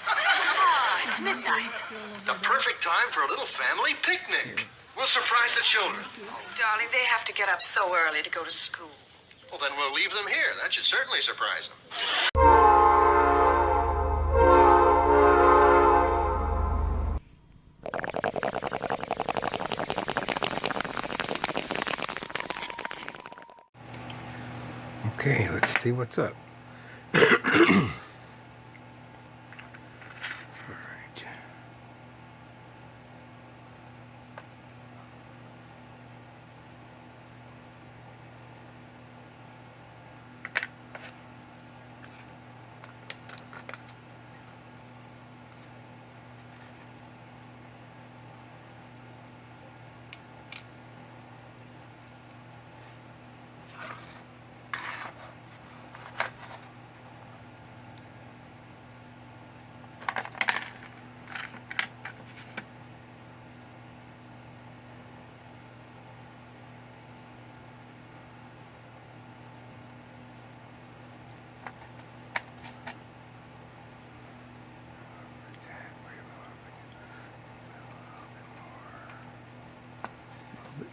Ah, it's midnight. The perfect time for a little family picnic. We'll surprise the children. Oh, darling, they have to get up so early to go to school. Well, then we'll leave them here. That should certainly surprise them. Okay, let's see what's up.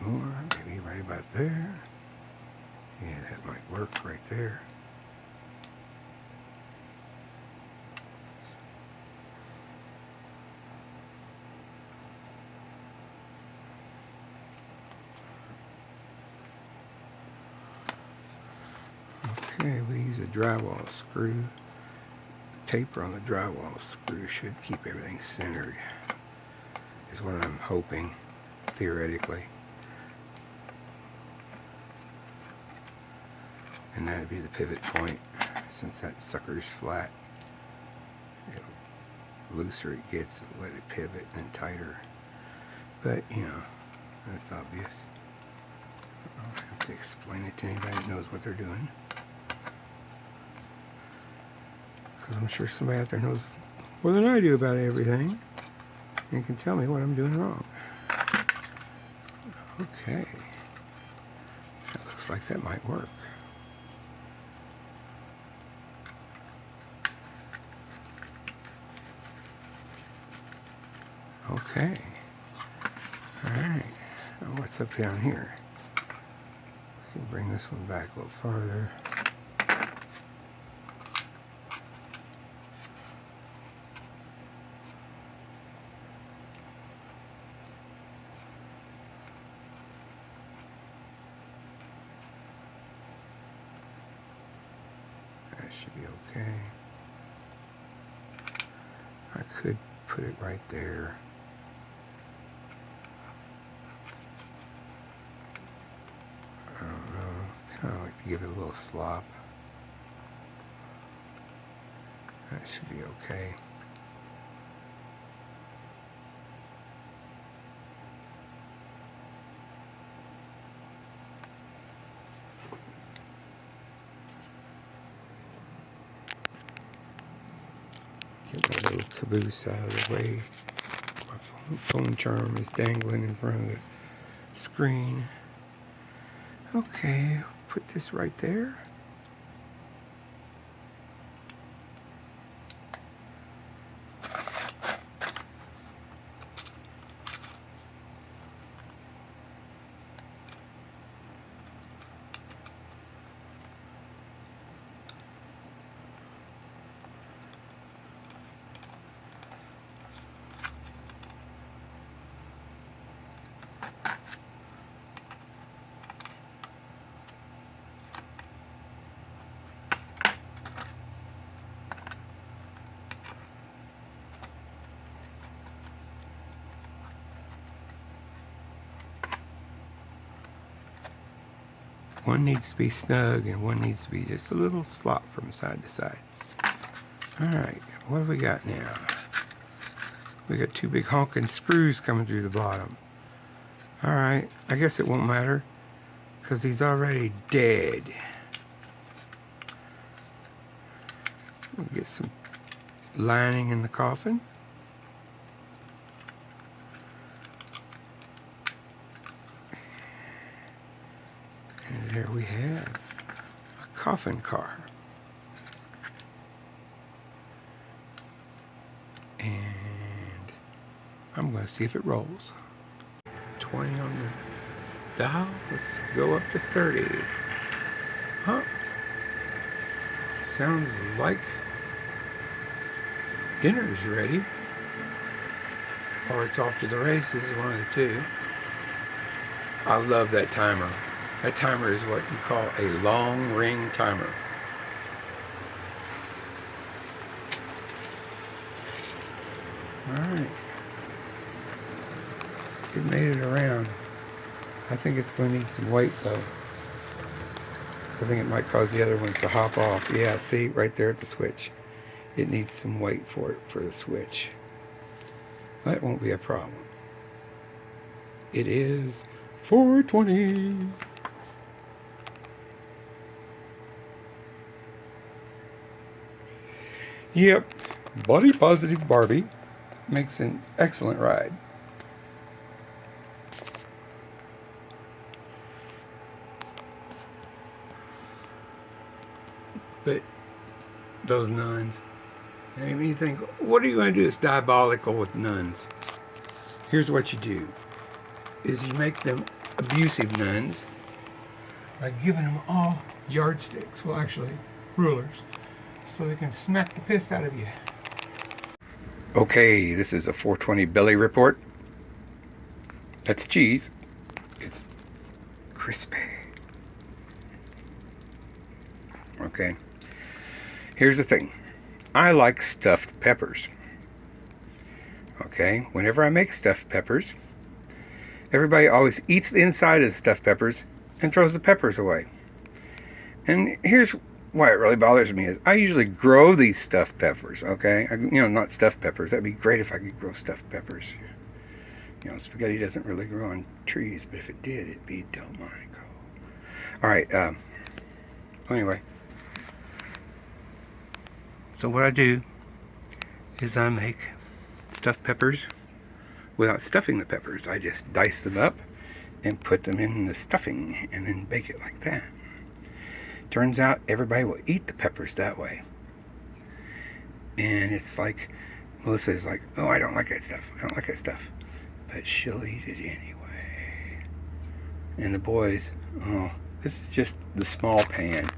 More, maybe right about there. Yeah, that might work right there. Okay, we use a drywall screw. Taper on the drywall screw should keep everything centered, is what I'm hoping, theoretically. And that'd be the pivot point, since that sucker's flat. The looser it gets, let it pivot, and then tighter. But, you know, that's obvious. I don't have to explain it to anybody that knows what they're doing. Because I'm sure somebody out there knows more than I do about everything and can tell me what I'm doing wrong. Okay. That looks like that might work. Okay. Alright. Now what's up down here? We can bring this one back a little farther. That should be okay. I could put it right there. I don't know. Kind of like to give it a little slop. That should be okay. Get my little caboose out of the way. My phone charm is dangling in front of the screen. Okay, put this right there. One needs to be snug and one needs to be just a little slop from side to side. Alright, what have we got now? We got two big honking screws coming through the bottom. Alright, I guess it won't matter because he's already dead. We'll get some lining in the coffin. And there we have a coffin car. I'm going to see if it rolls. 20 on the dial. Let's go up to 30. Huh? Sounds like dinner's ready. Or it's off to the races, one of the two. I love that timer. That timer is what you call a long ring timer. Alright. It made it around. I think it's going to need some weight though. So I think it might cause the other ones to hop off. Yeah, see, right there at the switch. It needs some weight for it, for the switch. That won't be a problem. It is 4:20. Yep, body positive Barbie makes an excellent ride. But those nuns, I mean, you think, what are you going to do that's diabolical with nuns? Here's what you do, is you make them abusive nuns by giving them all yardsticks, well actually rulers, so they can smack the piss out of you. Okay, this is a 420 belly report. That's cheese. It's crispy. Okay. Here's the thing. I like stuffed peppers. Okay, whenever I make stuffed peppers, everybody always eats the inside of the stuffed peppers and throws the peppers away. And here's why it really bothers me is I usually grow these stuffed peppers, okay? Not stuffed peppers. That'd be great if I could grow stuffed peppers. Spaghetti doesn't really grow on trees, but if it did, it'd be Delmonico. All right, anyway. So what I do is I make stuffed peppers without stuffing the peppers. I just dice them up and put them in the stuffing and then bake it like that. Turns out everybody will eat the peppers that way. And it's like, Melissa's like, oh, I don't like that stuff. I don't like that stuff. But she'll eat it anyway. And the boys, oh, this is just the small pan.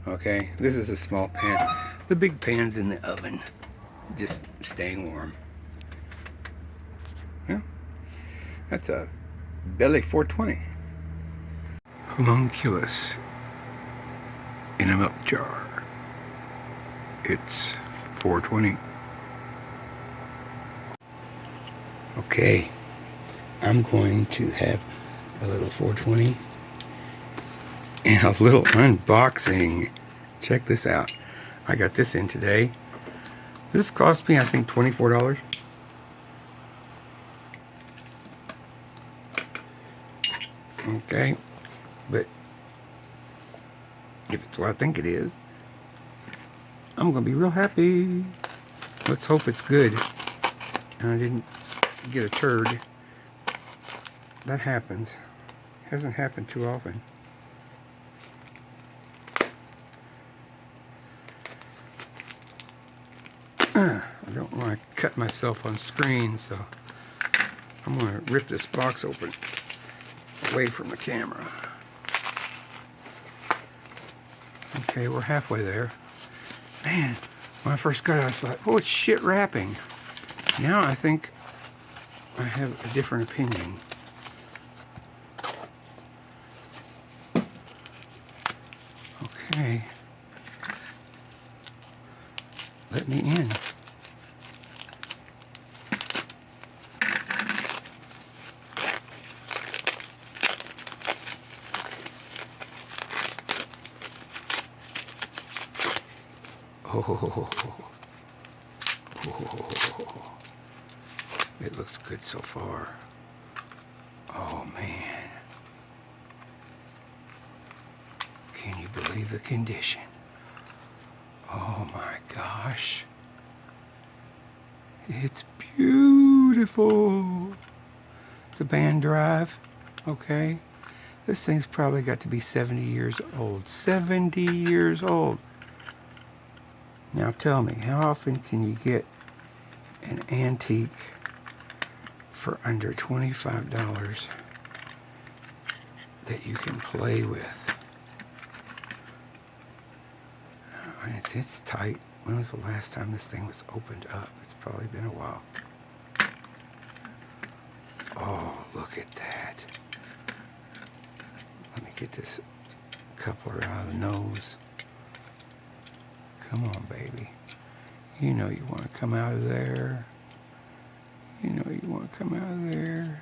Okay, this is a small pan. The big pan's in the oven, just staying warm. Yeah, that's a belly 420. Humunculous in a milk jar. It's 420. Okay, I'm going to have a little 420 and a little unboxing. Check this out. I got this in today. This cost me, I think, $24. Okay, but if it's what I think it is, I'm gonna be real happy. Let's hope it's good and I didn't get a turd. That happens. Hasn't happened too often. I don't want to cut myself on screen, so I'm going to rip this box open away from the camera. Okay, we're halfway there. Man, when I first got it, I was like, oh, it's shit wrapping. Now I think I have a different opinion. Okay. Let me in. Oh, it looks good so far. Oh man, can you believe the condition? Oh my gosh, it's beautiful. It's a band drive, okay? This thing's probably got to be 70 years old. 70 years old. Now tell me, how often can you get an antique for under $25 that you can play with. It's tight. When was the last time this thing was opened up? It's probably been a while. Oh, look at that. Let me get this coupler out of the nose. Come on, baby. You know you want to come out of there. You know you want to come out of there.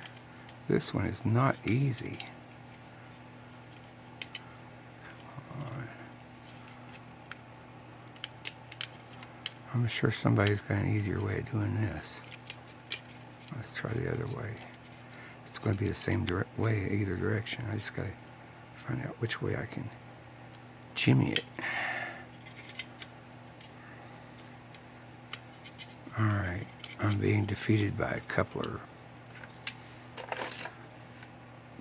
This one is not easy. Come on. I'm sure somebody's got an easier way of doing this. Let's try the other way. It's going to be the same way either direction. I just got to find out which way I can jimmy it. Alright, I'm being defeated by a coupler.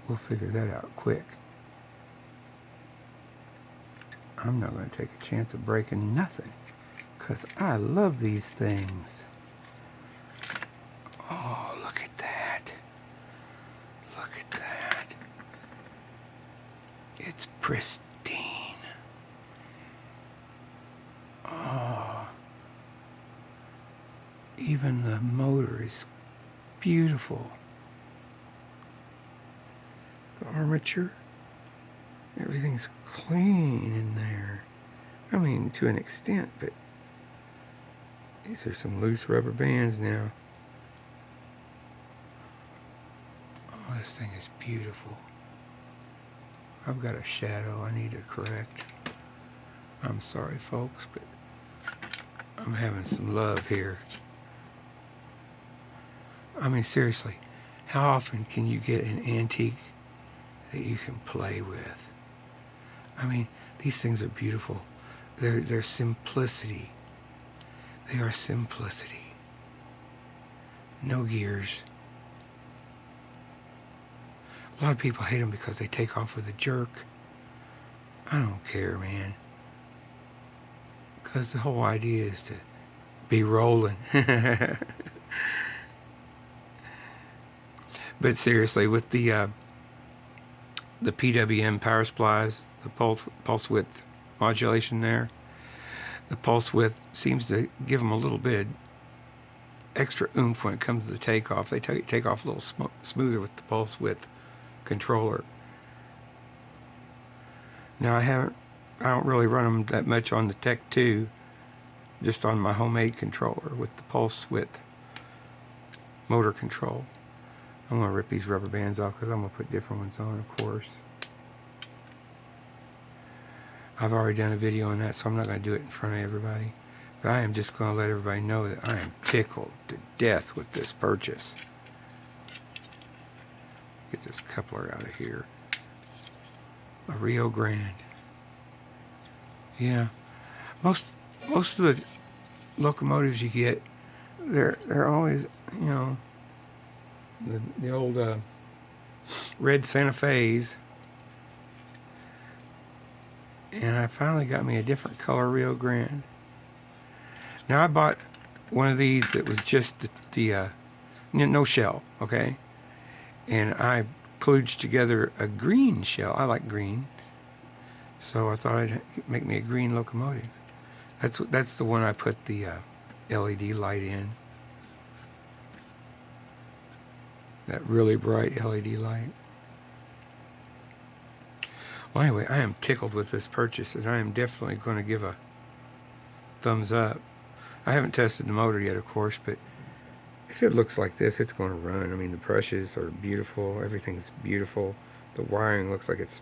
We'll figure that out quick. I'm not going to take a chance of breaking nothing, because I love these things. Oh, look at that. Look at that. It's pristine. Oh. Even the motor is beautiful. The armature, everything's clean in there. I mean, to an extent, but these are some loose rubber bands now. Oh, this thing is beautiful. I've got a shadow I need to correct. I'm sorry, folks, but I'm having some love here. I mean, seriously, how often can you get an antique that you can play with? I mean, these things are beautiful. They're simplicity. They are simplicity. No gears. A lot of people hate them because they take off with a jerk. I don't care, man. Because the whole idea is to be rolling. But seriously, with the PWM power supplies, the pulse width modulation there, the pulse width seems to give them a little bit extra oomph when it comes to the takeoff. They take off a little smoother with the pulse width controller. Now I don't really run them that much on the Tech 2, just on my homemade controller with the pulse width motor control. I'm going to rip these rubber bands off because I'm going to put different ones on, of course. I've already done a video on that, so I'm not going to do it in front of everybody. But I am just going to let everybody know that I am tickled to death with this purchase. Get this coupler out of here. A Rio Grande. Yeah. Most of the locomotives you get, they're always, you know, the old red Santa Fe's, and I finally got me a different color Rio Grande. Now I bought one of these that was just the no shell, okay, and I kludged together a green shell. I like green, so I thought I'd make me a green locomotive. That's the one I put the LED light in. That really bright LED light. Well, anyway, I am tickled with this purchase, and I am definitely going to give a thumbs up. I haven't tested the motor yet, of course, but if it looks like this, it's going to run. I mean, the brushes are beautiful. Everything's beautiful. The wiring looks like it's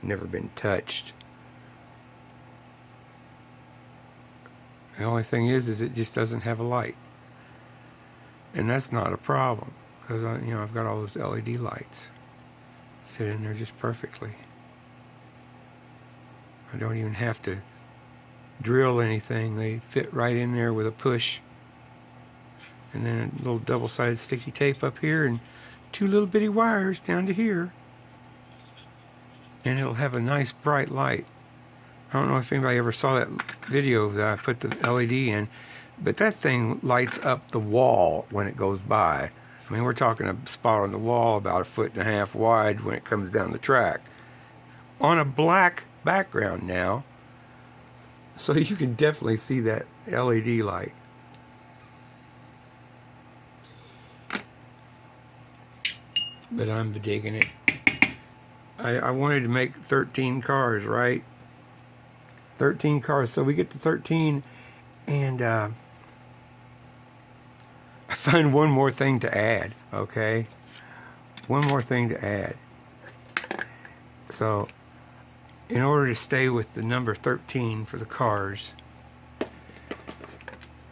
never been touched. The only thing is it just doesn't have a light. And that's not a problem, because I've got all those LED lights fit in there just perfectly. I don't even have to drill anything. They fit right in there with a push. And then a little double-sided sticky tape up here and two little bitty wires down to here. And it'll have a nice bright light. I don't know if anybody ever saw that video that I put the LED in, but that thing lights up the wall when it goes by. I mean, we're talking a spot on the wall about 1.5 feet wide when it comes down the track. On a black background now, so you can definitely see that LED light. But I'm digging it. I wanted to make 13 cars, right? 13 cars. So we get to 13, and I find one more thing to add, okay? One more thing to add. So, in order to stay with the number 13 for the cars,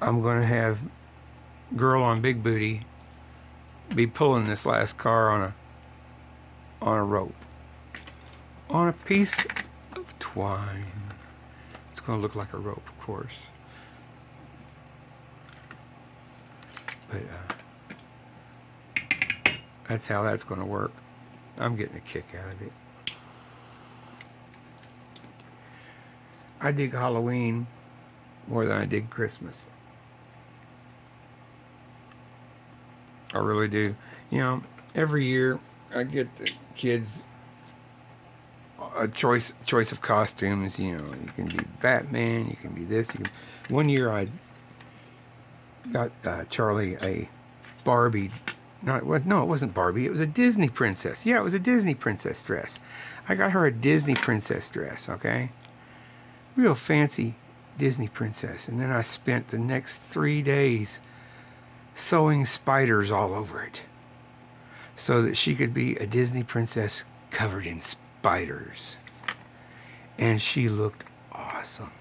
I'm going to have Girl on Big Booty be pulling this last car on a rope. On a piece of twine. It's going to look like a rope, of course. But that's how that's going to work. I'm getting a kick out of it. I dig Halloween more than I dig Christmas. I really do. You know, every year I get the kids a choice of costumes. You know, you can be Batman, you can be this. One year I got Charlie a Barbie. No, it wasn't Barbie. It was a Disney princess. Yeah, it was a Disney princess dress. I got her a Disney princess dress, okay? Real fancy Disney princess. And then I spent the next 3 days sewing spiders all over it so that she could be a Disney princess covered in spiders. And she looked awesome.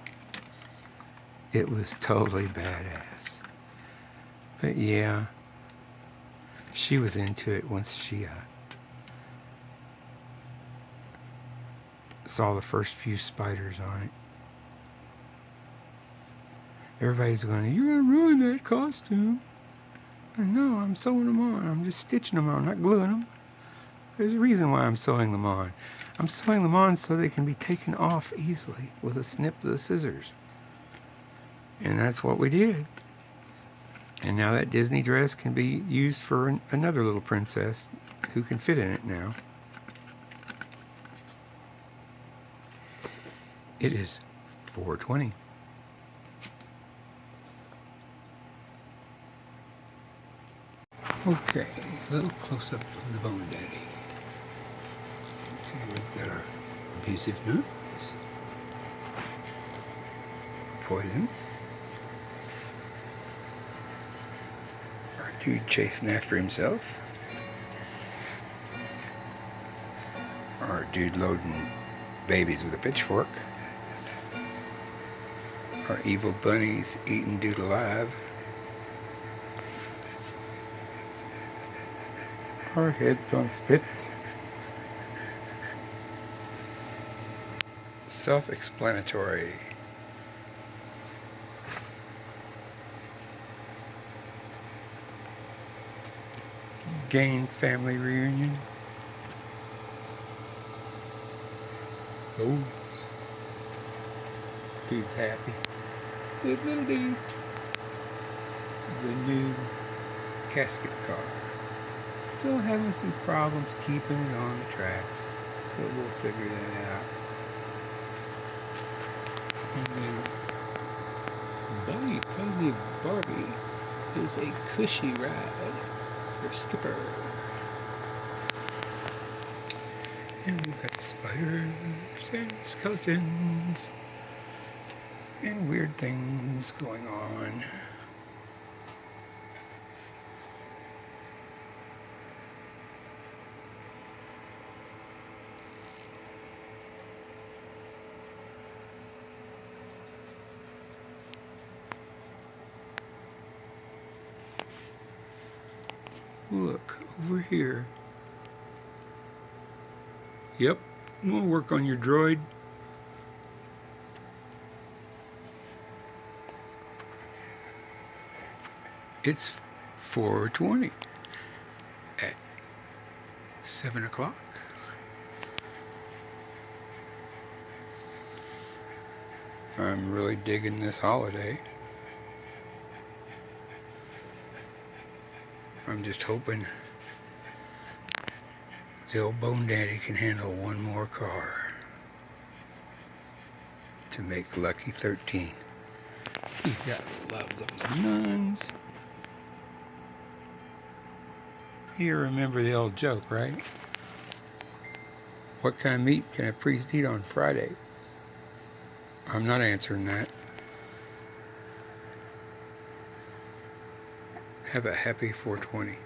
It was totally badass. But yeah, she was into it once she saw the first few spiders on it. Everybody's going, "You're going to ruin that costume." No, I'm sewing them on. I'm just stitching them on, not gluing them. There's a reason why I'm sewing them on. I'm sewing them on so they can be taken off easily with a snip of the scissors. And that's what we did. And now that Disney dress can be used for another little princess who can fit in it now. It is 4:20. Okay, a little close-up of the Bone Daddy. Okay, we've got our abusive nuts, poisons, our dude chasing after himself, our dude loading babies with a pitchfork, our evil bunnies eating dude alive, our heads on spits. Self-explanatory. Gain family reunion. Suppose. Dude's happy. Good little dude. The new casket car. Still having some problems keeping it on the tracks, but we'll figure that out. And then Bunny Fuzzy Barbie is a cushy ride for Skipper. And we've got spiders and skeletons and weird things going on. Look, over here. Yep, you want to work on your droid? It's 4:20 at 7 o'clock. I'm really digging this holiday. I'm just hoping the old Bone Daddy can handle one more car to make lucky 13. You gotta love those nuns. You remember the old joke, right? What kind of meat can a priest eat on Friday? I'm not answering that. Have a happy 420.